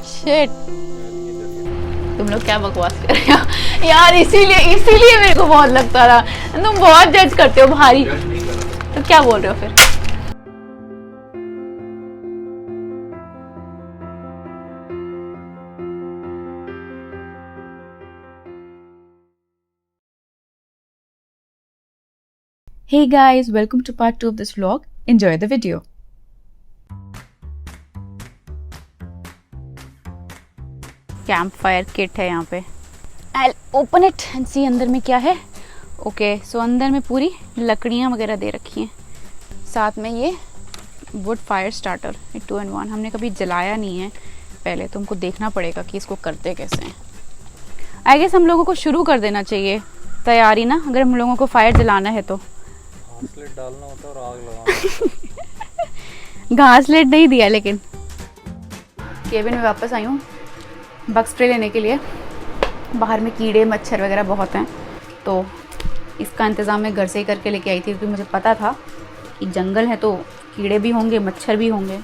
Shit, तुम लोग क्या बकवास कर रहे हो यार। इसीलिए मेरे को बहुत लगता था तुम बहुत जज करते हो भारी। तो क्या बोल रहे हो फिर? Hey guys, welcome to part 2 of this vlog. Enjoy the video. Camp fire kit है यहाँ पे। I'll open it and see अंदर में क्या है। ओके, सो अंदर में पूरी लकड़ियाँ वगैरह दे रखी हैं, साथ में ये वुड फायर स्टार्टर 2 in 1। हमने कभी जलाया नहीं है पहले, तो हमको देखना पड़ेगा कि इसको करते कैसे हैं। आई गेस हम लोगों को शुरू कर देना चाहिए तैयारी ना, अगर हम लोगों को फायर जलाना है तो। घासलेट डालना होता है और आग लगाना। घासलेट नहीं दिया, लेकिन केबिन में वापस आई हूँ बग स्प्रे लेने के लिए। बाहर में कीड़े मच्छर वगैरह बहुत हैं, तो इसका इंतज़ाम मैं घर से ही करके लेके आई थी, क्योंकि मुझे पता था कि जंगल है तो कीड़े भी होंगे, मच्छर भी होंगे।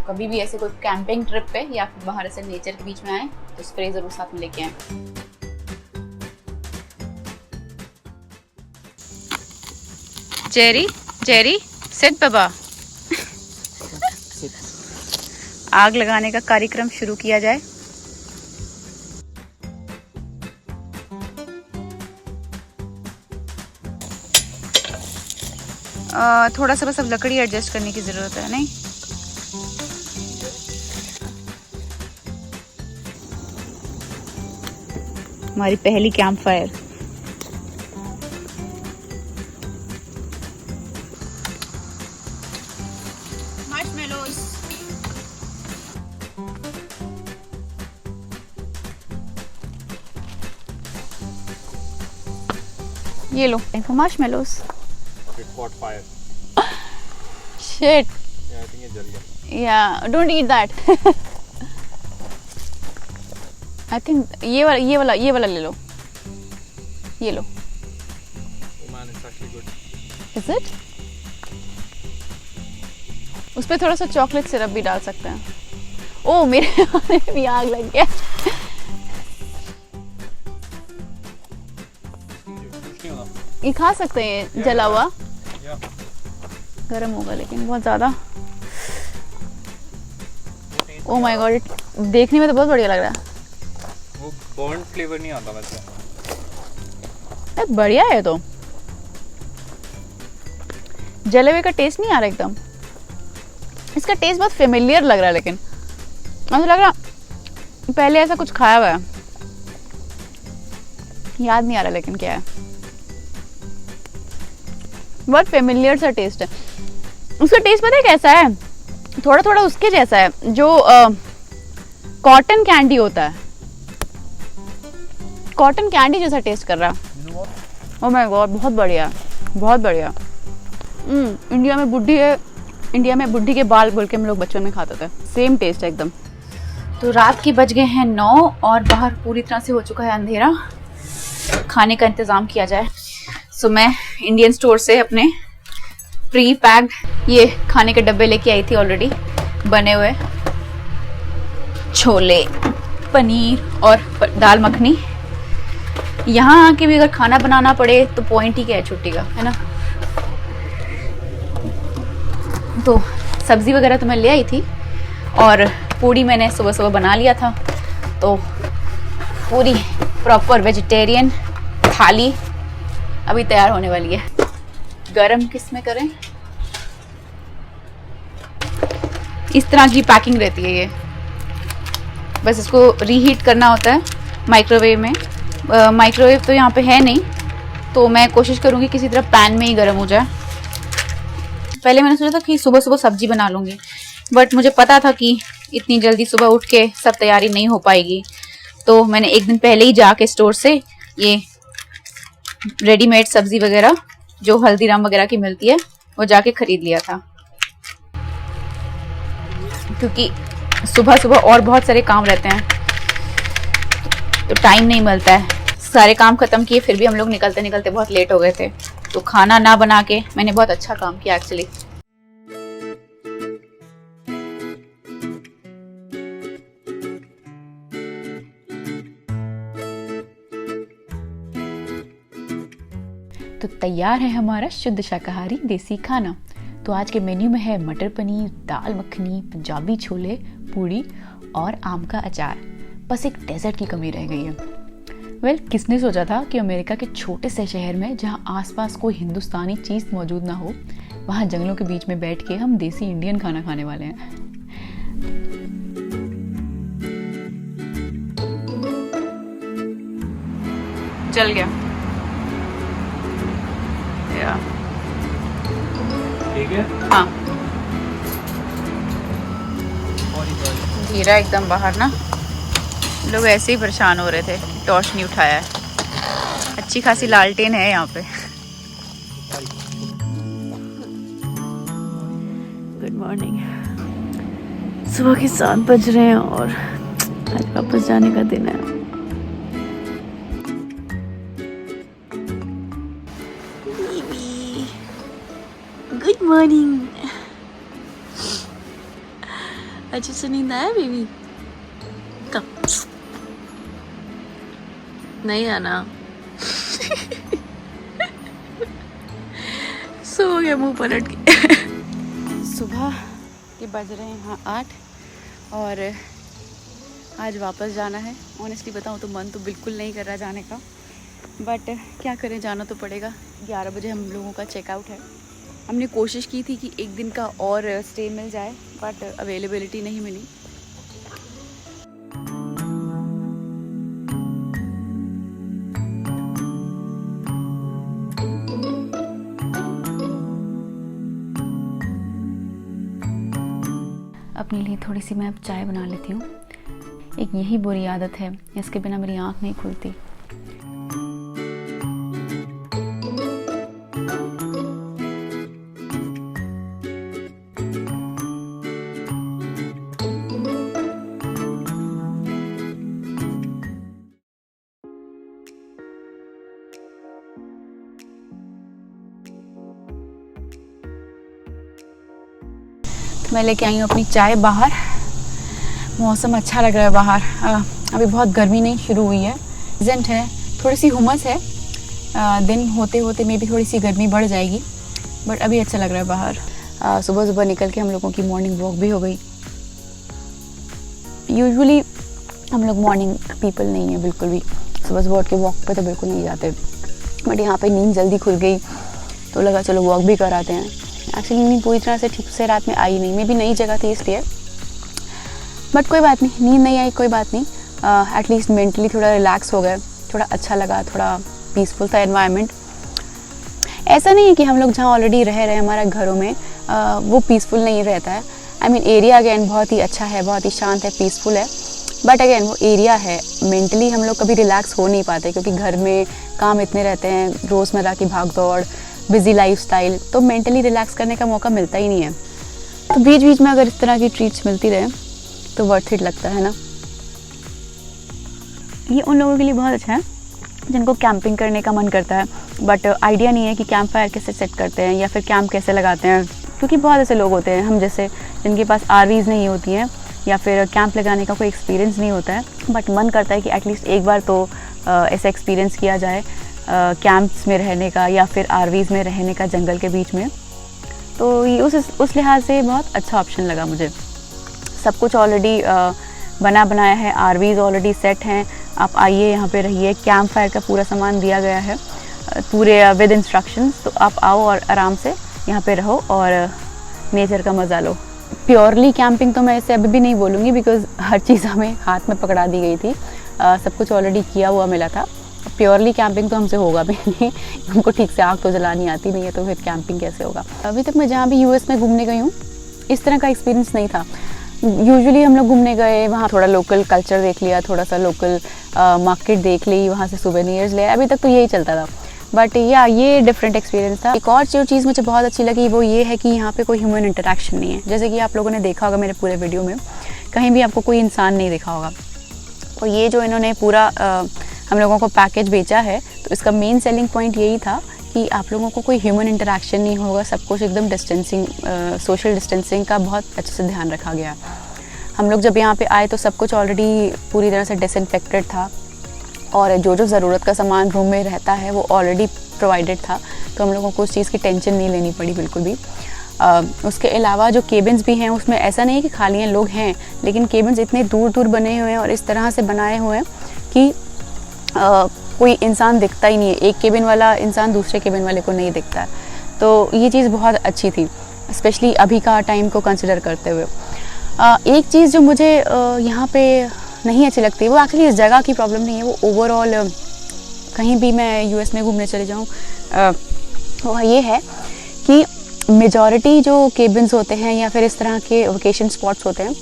कभी भी ऐसे कोई कैंपिंग ट्रिप पे या फिर बाहर ऐसे नेचर के बीच में आए तो स्प्रे ज़रूर साथ में लेके आए। जेरी सिट बाबा। आग लगाने का कार्यक्रम शुरू किया जाए। थोड़ा सा बस अब लकड़ी एडजस्ट करने की जरूरत है, नहीं? हमारी पहली कैंप फायर। ये लो मार्शमेलोस। It caught fire. Shit. Yeah, I think ये जल गया। Yeah, don't eat that. I think ये वाला ले लो। ये लो। Oh man, it's actually good. Is it? उस पे थोड़ा सा चॉकलेट सिरप भी डाल सकते हैं। ओह, मेरे में भी आग लग गया। ये खा सकते हैं जला हुआ? गर्म होगा लेकिन बहुत ज़्यादा। ओह माय गॉड, देखने में तो बहुत बढ़िया लग रहा है। वो बर्न फ्लेवर नहीं आता वैसे। बढ़िया है, तो जले हुए का टेस्ट नहीं आ रहा एकदम। इसका टेस्ट बहुत फेमिलियर लग रहा है, लेकिन मुझे लग रहा पहले ऐसा कुछ खाया हुआ है, याद नहीं आ रहा लेकिन क्या है। बहुत फेमिलियर सा टेस्ट है। उसका टेस्ट पता है कैसा है? थोड़ा थोड़ा उसके जैसा है जो कॉटन कैंडी होता है। कॉटन कैंडी जैसा टेस्ट कर रहा है। ओह माय गॉड, बहुत बढ़िया, बहुत बढ़िया। इंडिया में बुड्ढी है, इंडिया में बुड्ढी के बाल बोल के हम लोग बचपन में खाते थे। सेम टेस्ट है एकदम। तो रात के बज गए हैं 9 और बाहर पूरी तरह से हो चुका है अंधेरा। खाने का इंतज़ाम किया जाए। सो मैं इंडियन स्टोर से अपने प्री पैक्ड ये खाने के डब्बे लेके आई थी ऑलरेडी, बने हुए छोले, पनीर और दाल मखनी। यहाँ आके भी अगर खाना बनाना पड़े तो पॉइंट ही क्या है छुट्टी का, है ना? तो सब्जी वगैरह तो मैं ले आई थी और पूरी मैंने सुबह सुबह बना लिया था। तो पूरी प्रॉपर वेजिटेरियन थाली अभी तैयार होने वाली है। गरम किस में करें? इस तरह की पैकिंग रहती है ये, बस इसको रीहीट करना होता है माइक्रोवेव में। माइक्रोवेव तो यहाँ पे है नहीं, तो मैं कोशिश करूँगी किसी तरह पैन में ही गर्म हो जाए। पहले मैंने सोचा था कि सुबह सुबह सब्जी बना लूँगी, बट मुझे पता था कि इतनी जल्दी सुबह उठ के सब तैयारी नहीं हो पाएगी, तो मैंने एक दिन पहले ही जाके स्टोर से ये रेडीमेड सब्जी वगैरह जो हल्दीराम वगैरह की मिलती है वो जाके खरीद लिया था, क्योंकि सुबह सुबह और बहुत सारे काम रहते हैं तो टाइम नहीं मिलता है। सारे काम खत्म किए फिर भी हम लोग निकलते निकलते बहुत लेट हो गए थे, तो खाना ना बना के मैंने बहुत अच्छा काम किया एक्चुअली। तो तैयार है हमारा शुद्ध शाकाहारी देसी खाना। तो आज के मेन्यू में है मटर पनीर, दाल मखनी, पंजाबी छोले, पूड़ी और आम का अचार। बस एक डेजर्ट की कमी रह गई है। किसने सोचा था कि अमेरिका के छोटे से शहर में जहां आसपास कोई हिंदुस्तानी चीज़ मौजूद ना हो, वहां जंगलों के बीच में बैठ के हम देसी इंडियन खाना खाने वाले हैं। जल गया या ठीक है। हाँ, धीरा एकदम बाहर ना, लोग ऐसे ही परेशान हो रहे थे, टॉर्च नहीं उठाया है। अच्छी खासी लालटेन है यहाँ पे। Good morning. सुबह के 7 बज रहे हैं और आज वापस जाने का दिन है। Good morning. अच्छे से नींद आया बेबी? कब? नहीं आना। सो गया मुंह पलट के। सुबह के बज रहे हैं 8 और आज वापस जाना है। ऑनेस्टली बताऊँ तो मन तो बिल्कुल नहीं कर रहा जाने का, बट क्या करें, जाना तो पड़ेगा। 11 बजे हम लोगों का चेकआउट है। हमने कोशिश की थी कि एक दिन का और स्टे मिल जाए, बट अवेलेबिलिटी नहीं मिली। अपने लिए थोड़ी सी मैं अब चाय बना लेती हूँ। एक यही बुरी आदत है, इसके बिना मेरी आँख नहीं खुलती। मैं लेके आई हूँ अपनी चाय बाहर। मौसम अच्छा लग रहा है बाहर। अभी बहुत गर्मी नहीं शुरू हुई है, प्रेजेंट है, थोड़ी सी हुमस है। दिन होते होते मे भी थोड़ी सी गर्मी बढ़ जाएगी, बट अभी अच्छा लग रहा है बाहर। सुबह सुबह निकल के हम लोगों की मॉर्निंग वॉक भी हो गई। यूजुअली हम लोग मॉर्निंग पीपल नहीं है बिल्कुल भी, सुबह सुबह उठ के वॉक पे तो बिल्कुल नहीं जाते, बट यहाँ पे नींद जल्दी खुल गई तो लगा चलो वॉक भी कराते हैं। एक्चुअली नींद पूरी तरह से ठीक से रात में आई नहीं, मे भी नई जगह थी इसलिए, बट कोई बात नहीं, नींद नहीं आई कोई बात नहीं। एटलीस्ट मेंटली थोड़ा रिलैक्स हो गए, थोड़ा अच्छा लगा, थोड़ा पीसफुल था एनवायरनमेंट। ऐसा नहीं है कि हम लोग जहाँ ऑलरेडी रह रहे हैं हमारे घरों में वो पीसफुल नहीं रहता है। आई मीन एरिया अगेन बहुत ही अच्छा है, बहुत ही शांत है, पीसफुल है, बट अगेन वो एरिया है। मेंटली हम लोग कभी रिलैक्स हो नहीं पाते क्योंकि घर में काम इतने रहते हैं, रोज़मर्रा की भाग दौड़, बिजी लाइफस्टाइल, तो मेंटली रिलैक्स करने का मौका मिलता ही नहीं है। तो बीच बीच में अगर इस तरह की ट्रीट्स मिलती रहे तो वर्थ इट लगता है ना। ये उन लोगों के लिए बहुत अच्छा है जिनको कैंपिंग करने का मन करता है, बट आइडिया नहीं है कि कैंप फायर कैसे सेट करते हैं या फिर कैंप कैसे लगाते हैं, क्योंकि बहुत ऐसे लोग होते हैं हम जैसे जिनके पास RVs नहीं होती हैं या फिर कैंप लगाने का कोई एक्सपीरियंस नहीं होता है, बट मन करता है कि एटलीस्ट एक बार तो ऐसा एक्सपीरियंस किया जाए कैंप्स में रहने का या फिर RVs में रहने का जंगल के बीच में। तो ये उस लिहाज से बहुत अच्छा ऑप्शन लगा मुझे। सब कुछ ऑलरेडी बना बनाया है, RVs ऑलरेडी सेट हैं, आप आइए यहाँ पे रहिए। कैंप फायर का पूरा सामान दिया गया है पूरे विद इंस्ट्रक्शंस, तो आप आओ और आराम से यहाँ पे रहो और नेचर का मज़ा लो। प्योरली कैंपिंग तो मैं इसे अभी भी नहीं बोलूँगी बिकॉज़ हर चीज़ हमें हाथ में पकड़ा दी गई थी, सब कुछ ऑलरेडी किया हुआ मिला था। प्योरली कैंपिंग तो हमसे होगा भी नहीं, हमको ठीक से आग तो जलानी आती नहीं है, तो फिर कैंपिंग कैसे होगा। अभी तक मैं जहाँ भी US में घूमने गई हूँ इस तरह का एक्सपीरियंस नहीं था। यूजुअली हम लोग घूमने गए, वहाँ थोड़ा लोकल कल्चर देख लिया, थोड़ा सा लोकल मार्केट देख ली, वहाँ से सोवेनियर्स ले, अभी तक तो यही चलता था, बट ये डिफरेंट एक्सपीरियंस था। एक और जो चीज़ मुझे बहुत अच्छी लगी वो ये है कि यहाँ पे कोई ह्यूमन इंटरेक्शन नहीं है। जैसे कि आप लोगों ने देखा होगा मेरे पूरे वीडियो में, कहीं भी आपको कोई इंसान नहीं देखा होगा। और ये जो इन्होंने पूरा हम लोगों को पैकेज बेचा है, तो इसका मेन सेलिंग पॉइंट यही था कि आप लोगों को कोई ह्यूमन इंटरेक्शन नहीं होगा, सब कुछ एकदम डिस्टेंसिंग, सोशल डिस्टेंसिंग का बहुत अच्छे से ध्यान रखा गया। हम लोग जब यहाँ पे आए तो सब कुछ ऑलरेडी पूरी तरह से डिसइंफेक्टेड था, और जो जो ज़रूरत का सामान रूम में रहता है वो ऑलरेडी प्रोवाइडेड था, तो हम लोगों को उस चीज़ की टेंशन नहीं लेनी पड़ी बिल्कुल भी। उसके अलावा जो केबिन्स भी हैं उसमें ऐसा नहीं है कि खाली हैं, लोग हैं, लेकिन केबिन्स इतने दूर दूर बने हुए हैं और इस तरह से बनाए हुए हैं कि कोई इंसान दिखता ही नहीं है, एक केबिन वाला इंसान दूसरे केबिन वाले को नहीं दिखता है। तो ये चीज़ बहुत अच्छी थी, स्पेशली अभी का टाइम को कंसिडर करते हुए। एक चीज़ जो मुझे यहाँ पे नहीं अच्छी लगती, वो एक्चुअली इस जगह की प्रॉब्लम नहीं है, वो ओवरऑल कहीं भी मैं यूएस में घूमने चले जाऊँ वो ये है कि मेजॉरिटी जो केबिन्स होते हैं या फिर इस तरह के वेकेशन स्पॉट्स होते हैं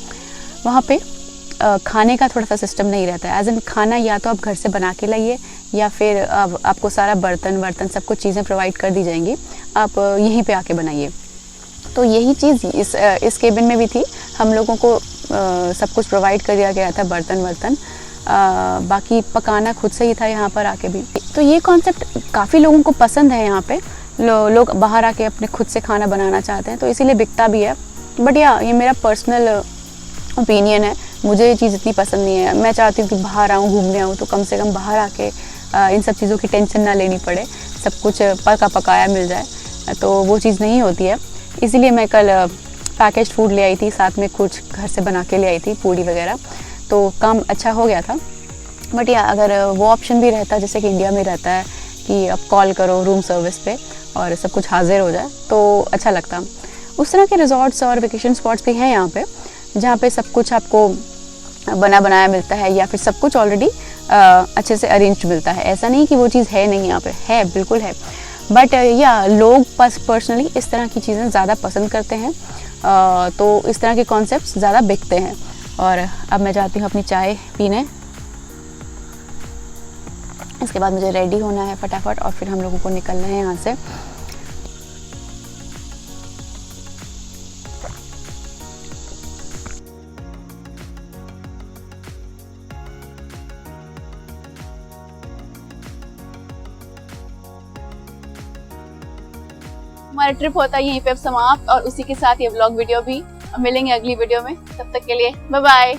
वहाँ पे खाने का थोड़ा सा सिस्टम नहीं रहता है। एज इन खाना या तो आप घर से बना के लाइए या फिर आपको सारा बर्तन सब कुछ चीज़ें प्रोवाइड कर दी जाएंगी, आप यहीं पे आके बनाइए। तो यही चीज़ इस केबिन में भी थी, हम लोगों को सब कुछ प्रोवाइड कर दिया गया था, बर्तन बाकी पकाना खुद से ही था यहाँ पर आके भी। तो ये कॉन्सेप्ट काफ़ी लोगों को पसंद है यहाँ पे, लोग बाहर आके अपने खुद से खाना बनाना चाहते हैं, तो इसीलिए बिकता भी है। बट ये मेरा पर्सनल ओपिनियन है, मुझे ये चीज़ इतनी पसंद नहीं है। मैं चाहती हूँ कि बाहर आऊँ, घूमने आऊँ, तो कम से कम बाहर आके इन सब चीज़ों की टेंशन ना लेनी पड़े, सब कुछ पका पकाया मिल जाए, तो वो चीज़ नहीं होती है। इसीलिए मैं कल पैकेज्ड फूड ले आई थी, साथ में कुछ घर से बना के ले आई थी, पूड़ी वगैरह, तो काम अच्छा हो गया था। बट या अगर वो ऑप्शन भी रहता जैसे कि इंडिया में रहता है कि आप कॉल करो रूम सर्विस पे और सब कुछ हाजिर हो जाए, तो अच्छा लगता। उस तरह के रिजॉर्ट्स और वेकेशन स्पॉट्स भी हैं यहाँ पे, जहाँ पे सब कुछ आपको बना बनाया मिलता है या फिर सब कुछ ऑलरेडी अच्छे से अरेंज मिलता है। ऐसा नहीं कि वो चीज़ है नहीं, यहाँ पे है, बिल्कुल है। बट या लोग पर्सनली इस तरह की चीज़ें ज़्यादा पसंद करते हैं, तो इस तरह के कॉन्सेप्ट्स ज़्यादा बिकते हैं। और अब मैं जाती हूँ अपनी चाय पीने, इसके बाद मुझे रेडी होना है फटाफट और फिर हम लोगों को निकलना है यहाँ से। हमारा ट्रिप होता है यहीं पे अब समाप्त, और उसी के साथ ये व्लॉग वीडियो भी। मिलेंगे अगली वीडियो में, तब तक के लिए बाय बाय।